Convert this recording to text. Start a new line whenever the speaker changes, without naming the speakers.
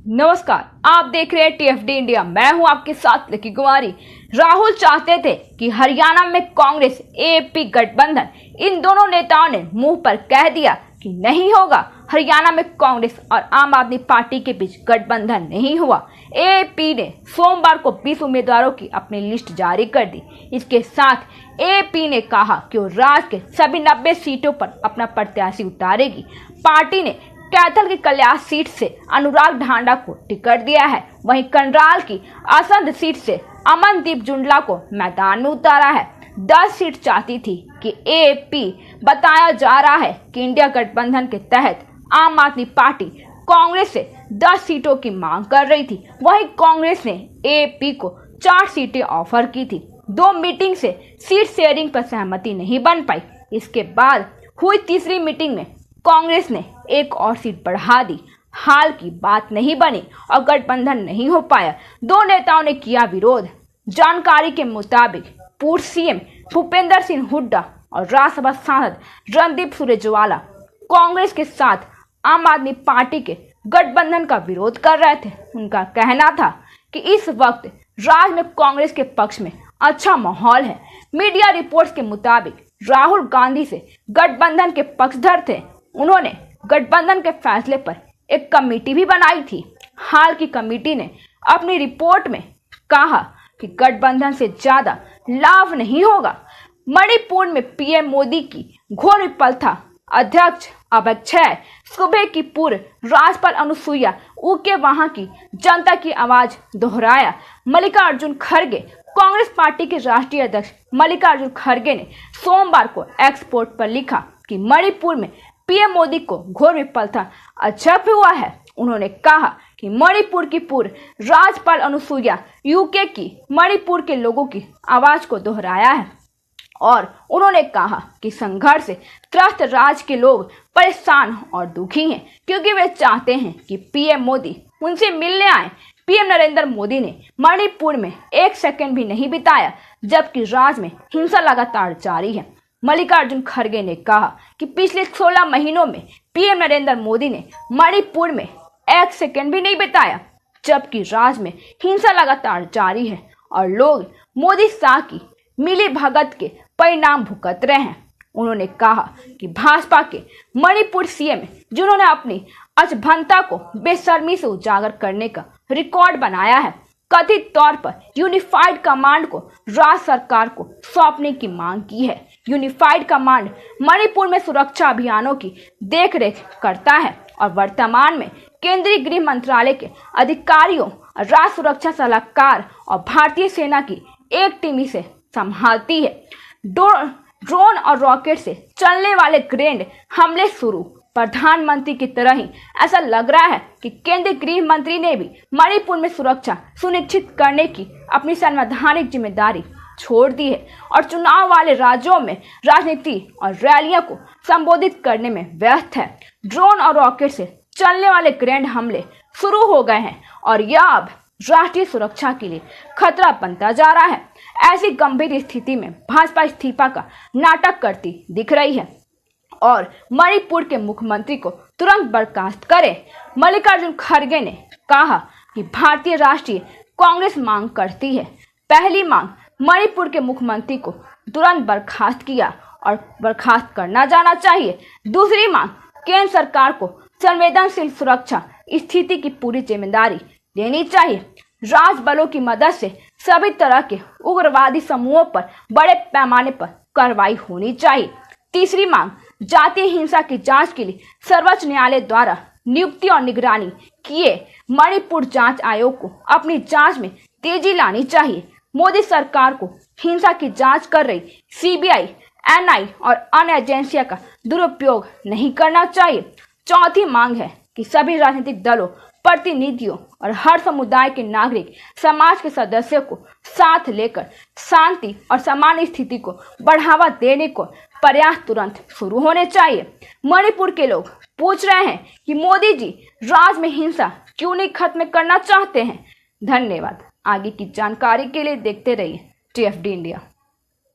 नमस्कार, आप देख रहे हैं टीएफडी इंडिया। मैं हूं आपके साथ लकी कुमारी। राहुल चाहते थे कि हरियाणा में कांग्रेस एपी गठबंधन, इन दोनों नेताओं ने मुंह पर कह दिया कि नहीं होगा। हरियाणा में कांग्रेस और आम आदमी पार्टी के बीच गठबंधन नहीं हुआ। एपी ने सोमवार को 20 उम्मीदवारों की अपनी लिस्ट जारी कर दी। इसके साथ एपी ने कहा कि वो राज्य के सभी 90 सीटों पर अपना प्रत्याशी उतारेगी। पार्टी ने कैथल की कल्याण सीट से अनुराग ढांडा को टिकट दिया है। वहीं कंडराल की असंध सीट से अमनदीप जुंडला को मैदान में उतारा है। 10 सीट चाहती थी कि एपी बताया जा रहा है कि इंडिया गठबंधन के तहत आम आदमी पार्टी कांग्रेस से 10 सीटों की मांग कर रही थी। वहीं कांग्रेस ने एपी को 4 सीटें ऑफर की थी। 2 मीटिंग से सीट शेयरिंग पर सहमति नहीं बन पाई। इसके बाद हुई तीसरी मीटिंग में कांग्रेस ने एक और सीट बढ़ा दी। हाल की बात नहीं बनी और गठबंधन नहीं हो पाया। 2 नेताओं ने किया विरोध। जानकारी के मुताबिक पूर्व सीएम भूपेंद्र सिंह हुड्डा और राज्यसभा सांसद रणदीप सुरजेवाला कांग्रेस के साथ आम आदमी पार्टी के गठबंधन का विरोध कर रहे थे। उनका कहना था कि इस वक्त राज्य में कांग्रेस के पक्ष में अच्छा माहौल है। मीडिया रिपोर्ट्स के मुताबिक राहुल गांधी से गठबंधन के पक्षधर थे। उन्होंने गठबंधन के फैसले पर एक कमेटी भी बनाई थी। हाल की कमेटी ने अपनी रिपोर्ट में कहा कि गठबंधन से ज्यादा लाभ नहीं होगा। मणिपुर में पीएम मोदी की घोर विफलता, अध्यक्ष अक्षय सुबह की पूर्व राज्यपाल अनुसुईया उइके वहां की जनता की आवाज दोहराया। मल्लिकार्जुन खड़गे, कांग्रेस पार्टी के राष्ट्रीय अध्यक्ष मल्लिकार्जुन खड़गे ने सोमवार को एक्सपोर्ट पर लिखा कि मणिपुर में पीएम मोदी को घोर विफलता अक्षप हुआ है। उन्होंने कहा कि मणिपुर की पूर्व राज्यपाल अनुसुईया उइके की मणिपुर के लोगों की आवाज को दोहराया है और उन्होंने कहा कि संघर्ष से त्रस्त राज्य के लोग परेशान और दुखी हैं क्योंकि वे चाहते हैं कि पीएम मोदी उनसे मिलने आए। पीएम नरेंद्र मोदी ने मणिपुर में 1 सेकंड भी नहीं बिताया, जबकि राज्य में हिंसा लगातार जारी है। मल्लिकार्जुन खड़गे ने कहा कि पिछले 16 महीनों में पीएम नरेंद्र मोदी ने मणिपुर में 1 सेकंड भी नहीं बिताया, जबकि राज्य में हिंसा लगातार जारी है और लोग मोदी शाह की मिली भगत के परिणाम भुगत रहे हैं। उन्होंने कहा कि भाजपा के मणिपुर सीएम, जिन्होंने अपनी अचंभता को बेशर्मी से उजागर करने का रिकॉर्ड बनाया है, कथित तौर पर यूनिफाइड कमांड को राज्य सरकार को सौंपने की मांग की है। यूनिफाइड कमांड मणिपुर में सुरक्षा अभियानों की देखरेख करता है और वर्तमान में केंद्रीय गृह मंत्रालय के अधिकारियों, राज्य सुरक्षा सलाहकार और भारतीय सेना की एक टीम इसे संभालती है। ड्रोन और रॉकेट से चलने वाले ग्रेनेड हमले शुरू। प्रधानमंत्री की तरह ही ऐसा लग रहा है कि केंद्रीय गृह मंत्री ने भी मणिपुर में सुरक्षा सुनिश्चित करने की अपनी संवैधानिक जिम्मेदारी छोड़ दी है और चुनाव वाले राज्यों में राजनीति और रैलियों को संबोधित करने में व्यस्त है। ड्रोन और रॉकेट से चलने वाले ग्रेनेड हमले शुरू हो गए हैं और यह अब राष्ट्रीय सुरक्षा के लिए खतरा बनता जा रहा है। ऐसी गंभीर स्थिति में भाजपा इस्तीफा का नाटक करती दिख रही है और मणिपुर के मुख्यमंत्री को तुरंत बर्खास्त करे। मल्लिकार्जुन खड़गे ने कहा कि भारतीय राष्ट्रीय कांग्रेस मांग करती है। पहली मांग मणिपुर के मुख्यमंत्री को तुरंत बर्खास्त किया और बर्खास्त करना जाना चाहिए। दूसरी मांग केंद्र सरकार को संवेदनशील सुरक्षा स्थिति की पूरी जिम्मेदारी लेनी चाहिए। राज्य बलों की मदद से सभी तरह के उग्रवादी समूहों पर बड़े पैमाने पर कार्रवाई होनी चाहिए। तीसरी मांग जातीय हिंसा की जांच के लिए सर्वोच्च न्यायालय द्वारा नियुक्ति और निगरानी किए मणिपुर जांच आयोग को अपनी जांच में तेजी लानी चाहिए। मोदी सरकार को हिंसा की जांच कर रही सीबीआई, एनआई और अन्य एजेंसियों का दुरुपयोग नहीं करना चाहिए। चौथी मांग है कि सभी राजनीतिक दलों, प्रतिनिधियों और हर समुदाय के नागरिक समाज के सदस्यों को साथ लेकर शांति और सामान्य स्थिति को बढ़ावा देने को प्रयास तुरंत शुरू होने चाहिए। मणिपुर के लोग पूछ रहे हैं कि मोदी जी राज्य में हिंसा क्यों नहीं खत्म करना चाहते हैं। धन्यवाद। आगे की जानकारी के लिए देखते रहिए टीएफडी इंडिया।